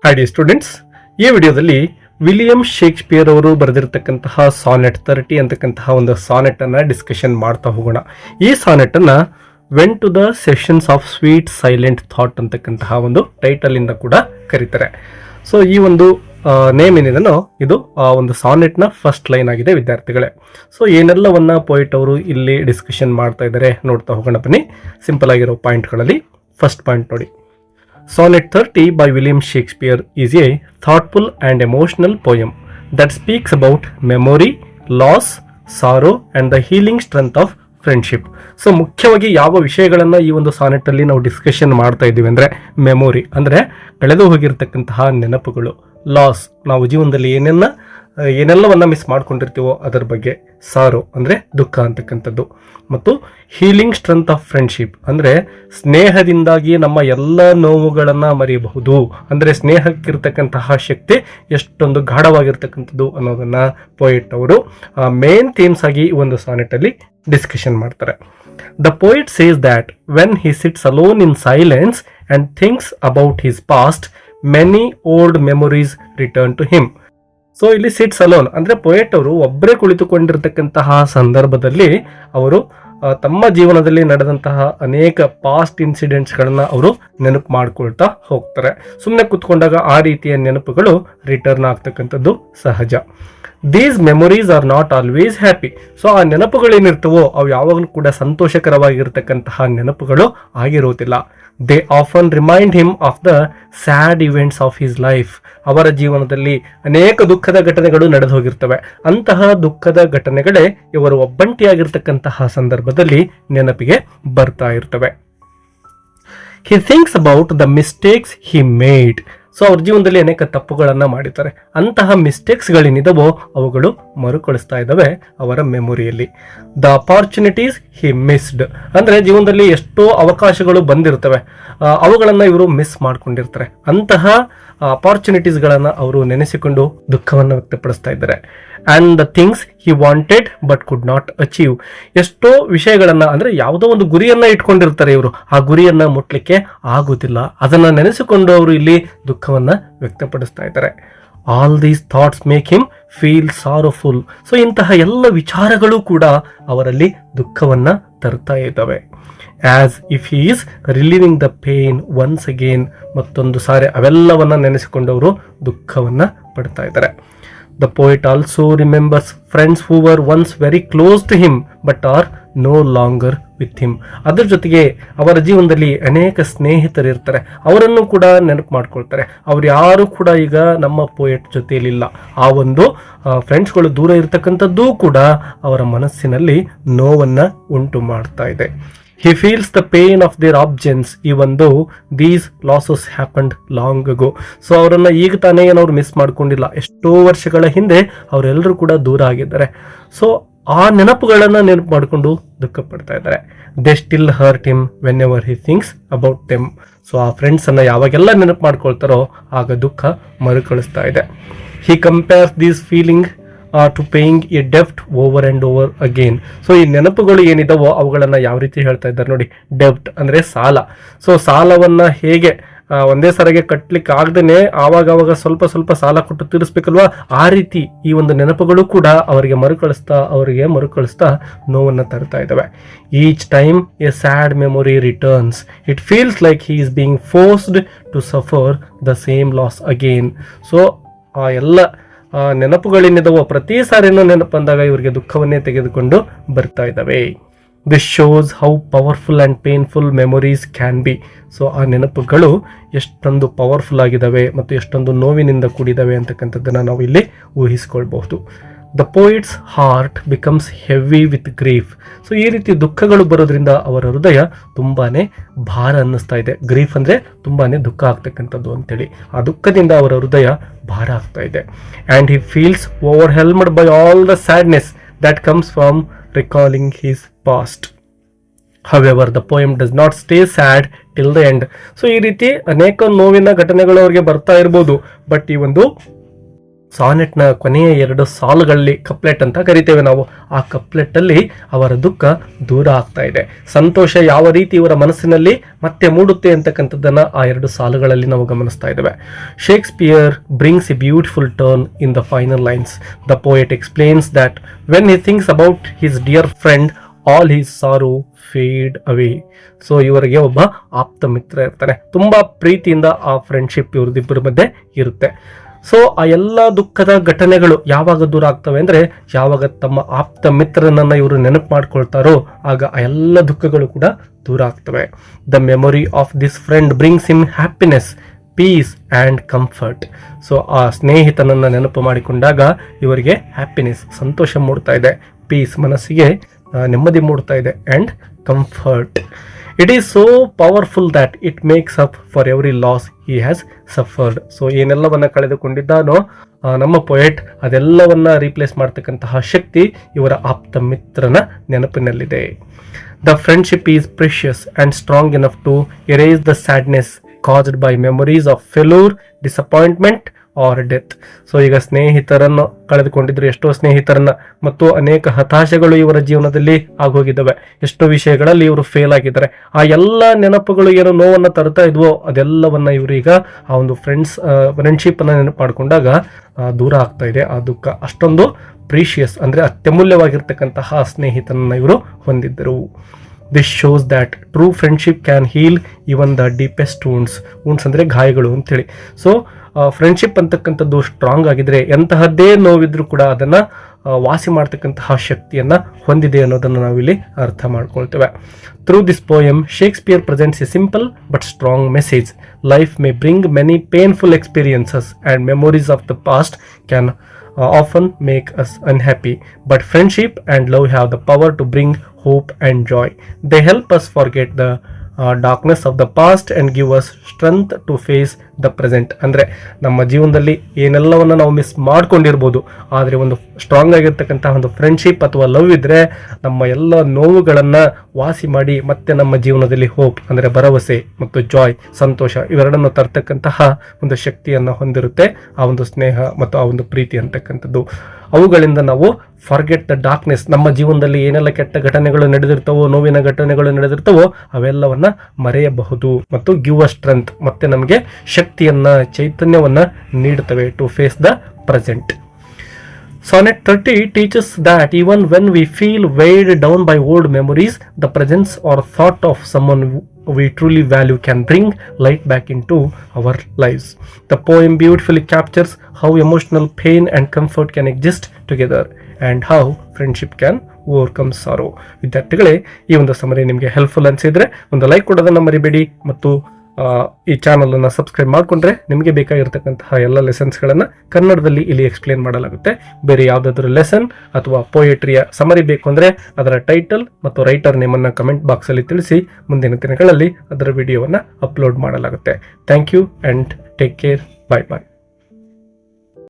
Hi dear students, ಈ ವಿಡಿಯೋದಲ್ಲಿ William Shakespeare ಅವರು ಬರೆದಿರತಕ್ಕಂತಹ ಸಾನೆಟ್ 30 ಅಂತಕ್ಕಂತಹ ಒಂದು ಸಾನೆಟ್ ಅನ್ನ ಡಿಸ್ಕಷನ್ ಮಾಡ್ತಾ ಹೋಗೋಣ. ಈ ಸಾನೆಟ್ ಅನ್ನ when to the sessions of sweet silent thought ಅಂತಕ್ಕಂತಹ ಒಂದು ಟೈಟಲ್ ಇಂದ ಕೂಡ ಕರೀತಾರೆ. ಸೊ ಈ ಒಂದು ನೇಮ್ ಏನಿದೆನೋ ಇದು ಒಂದು ಸಾನೆಟ್ ನ ಫಸ್ಟ್ ಲೈನ್ ಆಗಿದೆ ವಿದ್ಯಾರ್ಥಿಗಳೇ. ಸೊ ಏನೆಲ್ಲವನ್ನ ಪೋಯಿಟ್ ಅವರು ಇಲ್ಲಿ ಡಿಸ್ಕಷನ್ ಮಾಡ್ತಾ ಇದ್ದಾರೆ ನೋಡ್ತಾ ಹೋಗೋಣ ಬನ್ನಿ. ಸಿಂಪಲ್ ಆಗಿರೋ ಪಾಯಿಂಟ್ಗಳಲ್ಲಿ ಫಸ್ಟ್ ಪಾಯಿಂಟ್ ನೋಡಿ. Sonnet 30 by William Shakespeare is a thoughtful and emotional poem that speaks about memory, loss, sorrow and the healing strength of friendship. So ಮುಖ್ಯವಾಗಿ ಯಾವ ವಿಷಯಗಳನ್ನ ಈ ಒಂದು ಸಾನೆಟ್ ಅಲ್ಲಿ ನಾವು ಡಿಸ್ಕಷನ್ ಮಾಡ್ತಾ ಇದ್ದೀವಿ ಅಂದ್ರೆ ಮೆಮೊರಿ ಅಂದ್ರೆ ಕಳೆದು ಹೋಗಿರ್ತಕ್ಕಂತಹ ನೆನಪುಗಳು, ಲಾಸ್ ನಾವು ಜೀವನದಲ್ಲಿ ಏನೆಲ್ಲವನ್ನ ಮಿಸ್ ಮಾಡ್ಕೊಂಡಿರ್ತೀವೋ ಅದರ ಬಗ್ಗೆ, ಸಾರೋ ಅಂದ್ರೆ ದುಃಖ ಅಂತಕ್ಕಂಥದ್ದು, ಮತ್ತು ಹೀಲಿಂಗ್ ಸ್ಟ್ರೆಂತ್ ಆಫ್ ಫ್ರೆಂಡ್ಶಿಪ್ ಅಂದ್ರೆ ಸ್ನೇಹದಿಂದಾಗಿ ನಮ್ಮ ಎಲ್ಲ ನೋವುಗಳನ್ನ ಮರೆಯಬಹುದು. ಅಂದ್ರೆ ಸ್ನೇಹಕ್ಕಿರ್ತಕ್ಕಂತಹ ಶಕ್ತಿ ಎಷ್ಟೊಂದು ಗಾಢವಾಗಿರ್ತಕ್ಕಂಥದ್ದು ಅನ್ನೋದನ್ನ ಪೋಯಿಟ್ ಅವರು ಮೇನ್ ಥೀಮ್ಸ್ ಆಗಿ ಈ ಒಂದು ಸಾನೆಟ್ ಅಲ್ಲಿ ಡಿಸ್ಕಷನ್ ಮಾಡ್ತಾರೆ. The poet says that when he sits alone in silence and thinks about his past, many old memories return to him. So ಇಲ್ಲಿ ಸಿಟ್ಸ್ ಅಲೋನ್ ಅಂದ್ರೆ ಪೊಯೆಟ್ ಅವರು ಒಬ್ಬರೇ ಕುಳಿತುಕೊಂಡಿರ್ತಕ್ಕಂತಹ ಸಂದರ್ಭದಲ್ಲಿ ಅವರು ತಮ್ಮ ಜೀವನದಲ್ಲಿ ನಡೆದಂತಹ ಅನೇಕ ಪಾಸ್ಟ್ ಇನ್ಸಿಡೆಂಟ್ಸ್ ಗಳನ್ನ ಅವರು ನೆನಪು ಮಾಡ್ಕೊಳ್ತಾ ಹೋಗ್ತಾರೆ. ಸುಮ್ಮನೆ ಕುತ್ಕೊಂಡಾಗ ಆ ರೀತಿಯ ನೆನಪುಗಳು ರಿಟರ್ನ್ ಆಗ್ತಕ್ಕಂಥದ್ದು ಸಹಜ. These memories are not always happy. So ಆ ನೆನಪುಗಳೇನಿರ್ತವೋ ಅವು ಯಾವಾಗಲೂ ಕೂಡ ಸಂತೋಷಕರವಾಗಿರ್ತಕ್ಕಂತಹ ನೆನಪುಗಳು ಆಗಿರೋದಿಲ್ಲ. They often remind him of the sad events of his life. ಅವರ ಜೀವನದಲ್ಲಿ ಅನೇಕ ದುಃಖದ ಘಟನೆಗಳು ನಡೆದು ಹೋಗಿರ್ತವೆ. ಅಂತಹ ದುಃಖದ ಘಟನೆಗಳೇ ಇವರು ಒಬ್ಬಂಟಿಯಾಗಿರ್ತಕ್ಕಂತಹ ಸಂದರ್ಭದಲ್ಲಿ ನೆನಪಿಗೆ ಬರ್ತಾ ಇರ್ತವೆ. ಹಿ thinks about the mistakes he made. So ಅವ್ರ ಜೀವನದಲ್ಲಿ ಅನೇಕ ತಪ್ಪುಗಳನ್ನ ಮಾಡಿದ್ದಾರೆ. ಅಂತಹ ಮಿಸ್ಟೇಕ್ಸ್ ಗಳೇನಿದವೋ ಅವುಗಳು ಮರುಕಳಿಸ್ತಾ ಇದ್ದಾವೆ ಅವರ ಮೆಮೊರಿಯಲ್ಲಿ. ದ ಅಪಾರ್ಚುನಿಟೀಸ್ ಹಿ ಮಿಸ್ಡ್ ಅಂದ್ರೆ ಜೀವನದಲ್ಲಿ ಎಷ್ಟೋ ಅವಕಾಶಗಳು ಬಂದಿರ್ತವೆ, ಅವುಗಳನ್ನ ಇವರು ಮಿಸ್ ಮಾಡ್ಕೊಂಡಿರ್ತಾರೆ. ಅಂತಹ ಅಪಾರ್ಚುನಿಟೀಸ್ ಗಳನ್ನ ಅವರು ನೆನೆಸಿಕೊಂಡು ದುಃಖವನ್ನು ವ್ಯಕ್ತಪಡಿಸ್ತಾ ಇದ್ದಾರೆ. And the things he wanted but could not achieve. ಎಷ್ಟೋ ವಿಷಯಗಳನ್ನ ಅಂದ್ರೆ ಯಾವುದೋ ಒಂದು ಗುರಿಯನ್ನ ಇಟ್ಕೊಂಡಿರ್ತಾರೆ ಇವರು, ಆ ಗುರಿಯನ್ನ ಮುಟ್ಲಿಕ್ಕೆ ಆಗುತ್ತಿಲ್ಲ. ಅದನ್ನ ನೆನೆಸಿಕೊಂಡು ಅವರು ಇಲ್ಲಿ ದುಃಖವನ್ನ ವ್ಯಕ್ತಪಡಿಸ್ತಾ ಇದ್ದಾರೆ. All these thoughts make him feel sorrowful. So ಇಂತಹ ಎಲ್ಲ ವಿಚಾರಗಳು ಕೂಡ ಅವರಲ್ಲಿ ದುಃಖವನ್ನ ತರ್ತಾ ಇದ್ದಾವೆ. As if he is reliving the pain once again. ಮತ್ತೊಂದು ಸಾರಿ ಅವೆಲ್ಲವನ್ನ ನೆನೆಸಿಕೊಂಡವರು ದುಃಖವನ್ನ ಪಡ್ತಾ ಇದ್ದಾರೆ. The poet also remembers friends who were once very close to him but are no longer with him. ಅದ್ರ ಜೊತೆಗೆ ಅವರ ಜೀವನದಲ್ಲಿ ಅನೇಕ ಸ್ನೇಹಿತರು ಇರ್ತಾರೆ, ಅವರನ್ನು ಕೂಡ ನೆನಪು ಮಾಡ್ಕೊಳ್ತಾರೆ. ಅವ್ರು ಯಾರು ಕೂಡ ಈಗ ನಮ್ಮ ಪೋಯೆಟ್ ಜೊತೆಯಲ್ಲಿಲ್ಲ. ಆ ಒಂದು ಫ್ರೆಂಡ್ಸ್ಗಳು ದೂರ ಇರತಕ್ಕಂಥದ್ದು ಕೂಡ ಅವರ ಮನಸ್ಸಿನಲ್ಲಿ ನೋವನ್ನ ಉಂಟು ಮಾಡ್ತಾ ಇದೆ. He feels the pain of their absence even though these losses happened long ago. So ಅವರನ್ನ ಈಗ ತಾನೇ ಏನವ್ರು ಮಿಸ್ ಮಾಡ್ಕೊಂಡಿಲ್ಲ, ಎಷ್ಟೋ ವರ್ಷಗಳ ಹಿಂದೆ ಅವರೆಲ್ಲರೂ ಕೂಡ ದೂರ ಆಗಿದ್ದಾರೆ. ಸೊ ಆ ನೆನಪುಗಳನ್ನ ನೆನಪು ಮಾಡಿಕೊಂಡು ದುಃಖ ಪಡ್ತಾ ಇದ್ದಾರೆ. They still hurt him when he thinks about them. So ಆ ಫ್ರೆಂಡ್ಸ್ ಅನ್ನ ಯಾವಾಗೆಲ್ಲ ನೆನಪು ಮಾಡ್ಕೊಳ್ತಾರೋ ಆಗ ದುಃಖ ಮರುಕಳಿಸ್ತಾ ಇದೆ. He compares these feeling to paying a ಡೆಫ್ಟ್ over and over again. So ಈ ನೆನಪುಗಳು ಏನಿದಾವೋ ಅವುಗಳನ್ನ ಯಾವ ರೀತಿ ಹೇಳ್ತಾ ಇದ್ದಾರೆ ನೋಡಿ. ಡೆಫ್ಟ್ ಅಂದ್ರೆ ಸಾಲ. ಸೊ ಸಾಲವನ್ನ ಹೇಗೆ ಒಂದೇ ಸರಿಗೆ ಕಟ್ಲಿಕ್ಕೆ ಆಗದೇನೆ ಆವಾಗ ಸ್ವಲ್ಪ ಸ್ವಲ್ಪ ಸಾಲ ಕೊಟ್ಟು ತೀರಿಸ್ಬೇಕಲ್ವಾ, ಆ ರೀತಿ ಈ ಒಂದು ನೆನಪುಗಳು ಕೂಡ ಅವರಿಗೆ ಮರುಕಳಿಸ್ತಾ ನೋವನ್ನ ತರ್ತಾ ಇದ್ದಾವೆ. Each time a sad memory returns. It feels like he is being forced to suffer the same loss again. So ಆ ಎಲ್ಲ ನೆನಪುಗಳೇನಿದಾವೋ ಪ್ರತಿ ಸಾರಿನೂ ನೆನಪು ಬಂದಾಗ ಇವರಿಗೆ ದುಃಖವನ್ನೇ ತೆಗೆದುಕೊಂಡು ಬರ್ತಾ ಇದ್ದಾವೆ. This shows how powerful and painful memories can be. So ಆ ನೆನಪುಗಳು ಎಷ್ಟೊಂದು ಪವರ್ಫುಲ್ ಆಗಿದ್ದಾವೆ ಮತ್ತು ಎಷ್ಟೊಂದು ನೋವಿನಿಂದ ಕೂಡಿದಾವೆ ಅಂತಕ್ಕಂಥದ್ದನ್ನ ನಾವು ಇಲ್ಲಿ ಊಹಿಸ್ಕೊಳ್ಬಹುದು. The poet's heart becomes heavy with grief. So ಈ ರೀತಿ ದುಃಖಗಳು ಬರೋದ್ರಿಂದ ಅವರ ಹೃದಯ ತುಂಬಾನೇ ಭಾರ ಅನ್ನಿಸ್ತಾ ಇದೆ. ಗ್ರೀಫ್ ಅಂದ್ರೆ ತುಂಬಾನೇ ದುಃಖ ಆಗ್ತಕ್ಕಂಥದ್ದು ಅಂತೇಳಿ. ಆ ದುಃಖದಿಂದ ಅವರ ಹೃದಯ ಭಾರ ಆಗ್ತಾ ಇದೆ. And he feels overwhelmed by all the sadness that comes from recalling his past. However, the poem does not stay sad till the end. So ಈ ರೀತಿ ಅನೇಕ ನೋವಿನ ಘಟನೆಗಳು ಅವರಿಗೆ ಬರ್ತಾ ಇರ್ಬೋದು, ಬಟ್ ಈ ಒಂದು ಸಾನೆಟ್ನ ಕೊನೆಯ 2 ಸಾಲುಗಳಲ್ಲಿ ಕಪ್ಲೆಟ್ ಅಂತ ಕರಿತೇವೆ ನಾವು. ಆ ಕಪ್ಲೆಟ್ ಅಲ್ಲಿ ಅವರ ದುಃಖ ದೂರ ಆಗ್ತಾ ಇದೆ, ಸಂತೋಷ ಯಾವ ರೀತಿ ಇವರ ಮನಸ್ಸಿನಲ್ಲಿ ಮತ್ತೆ ಮೂಡುತ್ತೆ ಅಂತಕ್ಕಂಥದ್ದನ್ನ ಆ 2 ಸಾಲುಗಳಲ್ಲಿ ನಾವು ಗಮನಿಸ್ತಾ ಇದ್ದೇವೆ. Shakespeare brings a beautiful turn in the final lines. The poet explains that when he thinks about his dear friend all his sorrow fade away. So ಇವರಿಗೆ ಒಬ್ಬ ಆಪ್ತ ಮಿತ್ರ ಇರ್ತಾನೆ, ತುಂಬಾ ಪ್ರೀತಿಯಿಂದ ಆ ಫ್ರೆಂಡ್ಶಿಪ್ ಇವ್ರದಿಬ್ಬರ ಮಧ್ಯೆ ಇರುತ್ತೆ. ಸೊ ಆ ಎಲ್ಲ ದುಃಖದ ಘಟನೆಗಳು ಯಾವಾಗ ದೂರ ಆಗ್ತವೆ ಅಂದ್ರೆ ಯಾವಾಗ ತಮ್ಮ ಆಪ್ತ ಮಿತ್ರನನ್ನ ಇವರು ನೆನಪು ಮಾಡ್ಕೊಳ್ತಾರೋ ಆಗ ಆ ಎಲ್ಲ ದುಃಖಗಳು ಕೂಡ ದೂರ ಆಗ್ತವೆ. The memory of this friend brings him happiness, peace and comfort. So ಆ ಸ್ನೇಹಿತನನ್ನ ನೆನಪು ಮಾಡಿಕೊಂಡಾಗ ಇವರಿಗೆ ಹ್ಯಾಪಿನೆಸ್, ಸಂತೋಷ ಮೂಡ್ತಾ ಇದೆ, ಪೀಸ್, ಮನಸ್ಸಿಗೆ ನೆಮ್ಮದಿ ಮೂಡ್ತಾ ಇದೆ, and comfort. It is so powerful that it makes up for every loss he has suffered. So ಏನೆಲ್ಲವನ್ನ ಕಳೆದುಕೊಂಡಿದ್ದಾನೋ ನಮ್ಮ ಪೊಯೆಟ್ ಅದೆಲ್ಲವನ್ನ ರೀಪ್ಲೇಸ್ ಮಾಡ್ತಕ್ಕಂತಹ ಶಕ್ತಿ ಇವರ ಆಪ್ತ ಮಿತ್ರನ ನೆನಪಿನಲ್ಲಿದೆ. The friendship is precious and strong enough to erase the sadness caused by memories of failure, disappointment or death. So ಈಗ ಸ್ನೇಹಿತರನ್ನು ಕಳೆದುಕೊಂಡಿದ್ರು, ಎಷ್ಟೋ ಸ್ನೇಹಿತರನ್ನ, ಮತ್ತು ಅನೇಕ ಹತಾಶೆಗಳು ಇವರ ಜೀವನದಲ್ಲಿ ಆಗೋಗಿದ್ದಾವೆ, ಎಷ್ಟೋ ವಿಷಯಗಳಲ್ಲಿ ಇವರು ಫೇಲ್ ಆಗಿದ್ದಾರೆ. ಆ ಎಲ್ಲ ನೆನಪುಗಳು ಏನೋ ನೋವನ್ನು ತರ್ತಾ ಇದ್ವೋ ಅದೆಲ್ಲವನ್ನ ಇವರು ಈಗ ಆ ಒಂದು ಫ್ರೆಂಡ್ಶಿಪ್ ಅನ್ನ ನೆನಪು ಮಾಡಿಕೊಂಡಾಗ ದೂರ ಆಗ್ತಾ ಇದೆ ಆ ದುಃಖ. ಅಷ್ಟೊಂದು ಪ್ರೀಶಿಯಸ್ ಅಂದ್ರೆ ಅತ್ಯಮೂಲ್ಯವಾಗಿರ್ತಕ್ಕಂತಹ ಸ್ನೇಹಿತನನ್ನ ಇವರು ಹೊಂದಿದ್ದರು. This shows that true friendship can heal even the deepest wounds. wounds ಅಂದರೆ ಗಾಯಗಳು ಅಂತೇಳಿ. ಸೊ ಫ್ರೆಂಡ್ಶಿಪ್ ಅಂತಕ್ಕಂಥದ್ದು ಸ್ಟ್ರಾಂಗ್ ಆಗಿದ್ರೆ ಎಂತಹದ್ದೇ ನೋವಿದ್ರೂ ಕೂಡ ಅದನ್ನ ವಾಸಿ ಮಾಡ್ತಕ್ಕಂತಹ ಶಕ್ತಿಯನ್ನ ಹೊಂದಿದೆ ಅನ್ನೋದನ್ನು ನಾವಿಲ್ಲಿ ಅರ್ಥ ಮಾಡ್ಕೊಳ್ತೇವೆ. Through this poem Shakespeare presents a simple but strong message. Life may bring many painful experiences and memories of the past can often make us unhappy, but friendship and love have the power to bring hope and joy. They help us forget the darkness of the past and give us strength to face the present. ಅಂದರೆ ನಮ್ಮ ಜೀವನದಲ್ಲಿ ಏನೆಲ್ಲವನ್ನು ನಾವು miss ಮಾಡ್ಕೊಂಡಿರ್ಬೋದು, ಆದರೆ ಒಂದು strong ಆಗಿರ್ತಕ್ಕಂತಹ ಒಂದು friendship ಅಥವಾ love ಇದ್ರೆ ನಮ್ಮ ಎಲ್ಲ ನೋವುಗಳನ್ನು ವಾಸಿ ಮಾಡಿ ಮತ್ತೆ ನಮ್ಮ ಜೀವನದಲ್ಲಿ ಹೋಪ್ ಅಂದರೆ ಭರವಸೆ ಮತ್ತು ಜಾಯ್, ಸಂತೋಷ ಇವೆರಡನ್ನು ತರ್ತಕ್ಕಂತಹ ಒಂದು ಶಕ್ತಿಯನ್ನು ಹೊಂದಿರುತ್ತೆ ಆ ಒಂದು ಸ್ನೇಹ ಮತ್ತು ಆ ಒಂದು ಪ್ರೀತಿ ಅಂತಕ್ಕಂಥದ್ದು. ಅವುಗಳಿಂದ ನಾವು ಫಾರ್ಗೆಟ್ ದ ಡಾರ್ಕ್ನೆಸ್, ನಮ್ಮ ಜೀವನದಲ್ಲಿ ಏನೆಲ್ಲ ಕೆಟ್ಟ ಘಟನೆಗಳು ನಡೆದಿರ್ತವೋ, ನೋವಿನ ಘಟನೆಗಳು ನಡೆದಿರ್ತವೋ ಅವೆಲ್ಲವನ್ನ ಮರೆಯಬಹುದು ಮತ್ತು ಗಿವ್ ಅ ಸ್ಟ್ರೆಂತ್, ಮತ್ತೆ ನಮಗೆ ಶಕ್ತಿಯನ್ನ, ಚೈತನ್ಯವನ್ನ ನೀಡುತ್ತವೆ to face the present. Sonnet 30 teaches that even when we feel weighed down by old memories, the presence or thought of someone we truly value can bring light back into our lives. The poem beautifully captures how emotional pain and comfort can exist together and how friendship can overcome sorrow. ವಿದ್ಯಾರ್ಥಿಗಳೇ, ಈ ಒಂದು summary ನಿಮಗೆ helpful ಅನಿಸಿದ್ರೆ ಒಂದು like ಕೊಡೋದನ್ನು ಮರಿಬೇಡಿ ಮತ್ತು ಈ ಚಾನಲನ್ನು ಸಬ್ಸ್ಕ್ರೈಬ್ ಮಾಡಿಕೊಂಡ್ರೆ ನಿಮಗೆ ಬೇಕಾಗಿರ್ತಕ್ಕಂತಹ ಎಲ್ಲ ಲೆಸನ್ಸ್ಗಳನ್ನು ಕನ್ನಡದಲ್ಲಿ ಇಲ್ಲಿ ಎಕ್ಸ್ಪ್ಲೇನ್ ಮಾಡಲಾಗುತ್ತೆ. ಬೇರೆ ಯಾವುದಾದ್ರೂ ಲೆಸನ್ ಅಥವಾ ಪೋಯೆಟ್ರಿಯ ಸಮರಿ ಬೇಕು ಅಂದರೆ ಅದರ ಟೈಟಲ್ ಮತ್ತು ರೈಟರ್ ನೇಮನ್ನು ಕಮೆಂಟ್ ಬಾಕ್ಸಲ್ಲಿ ತಿಳಿಸಿ, ಮುಂದಿನ ದಿನಗಳಲ್ಲಿ ಅದರ ವಿಡಿಯೋವನ್ನು ಅಪ್ಲೋಡ್ ಮಾಡಲಾಗುತ್ತೆ. Thank you and take care. Bye bye.